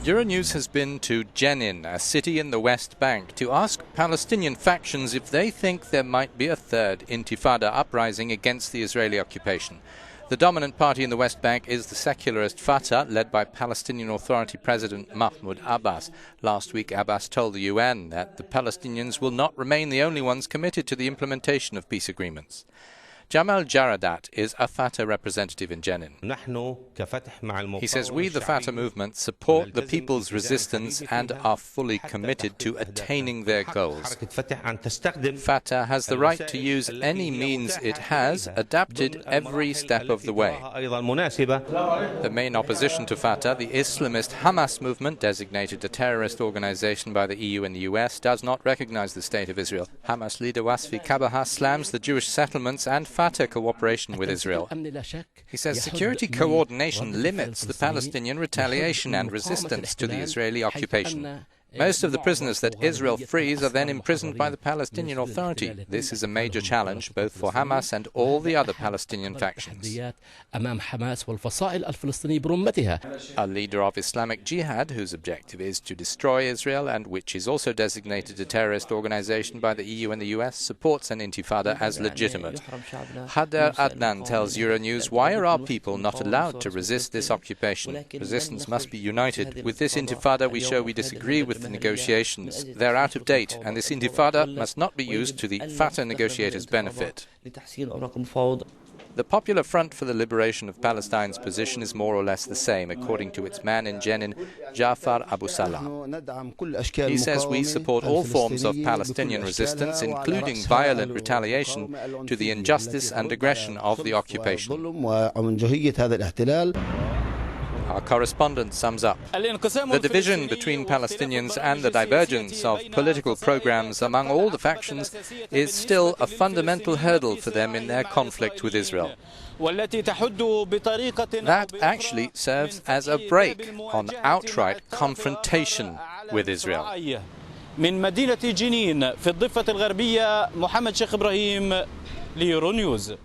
Euronews has been to Jenin, a city in the West Bank, to ask Palestinian factions if they think there might be a third Intifada uprising against the Israeli occupation. The dominant party in the West Bank is the secularist Fatah, led by Palestinian Authority President Mahmoud Abbas. Last week, Abbas told the UN that the Palestinians will not remain the only ones committed to the implementation of peace agreements. Jammal Jaradat is a Fatah representative in Jenin. He says, "We, the Fatah movement, support the people's resistance and are fully committed to attaining their goals. Fatah has the right to use any means it has, adapted every step of the way." The main opposition to Fatah, the Islamist Hamas movement, designated a terrorist organization by the EU and the US, does not recognize the State of Israel. Hamas leader Wasfi Kabaha slams the Jewish settlements and Fatah cooperation with Israel. He says security coordination limits the Palestinian retaliation and resistance to the Israeli occupation. Most of the prisoners that Israel frees are then imprisoned by the Palestinian Authority. This is a major challenge both for Hamas and all the other Palestinian factions. A leader of Islamic Jihad, whose objective is to destroy Israel and which is also designated a terrorist organization by the EU and the US, supports an intifada as legitimate. Hader Adnan tells Euronews, "Why are our people not allowed to resist this occupation? Resistance must be united. With this intifada we show we disagree with the negotiations. They're out of date, and this intifada must not be used to the Fatah negotiators' benefit." The Popular Front for the Liberation of Palestine's position is more or less the same, according to its man in Jenin, Jafar Abu Salah. He says, "We support all forms of Palestinian resistance, including violent retaliation to the injustice and aggression of the occupation." Our correspondent sums up. The division between Palestinians and the divergence of political programs among all the factions is still a fundamental hurdle for them in their conflict with Israel. That actually serves as a brake on outright confrontation with Israel. من مدينة جنين في الضفة الغربية محمد شيخ إبراهيم ليورونيوز.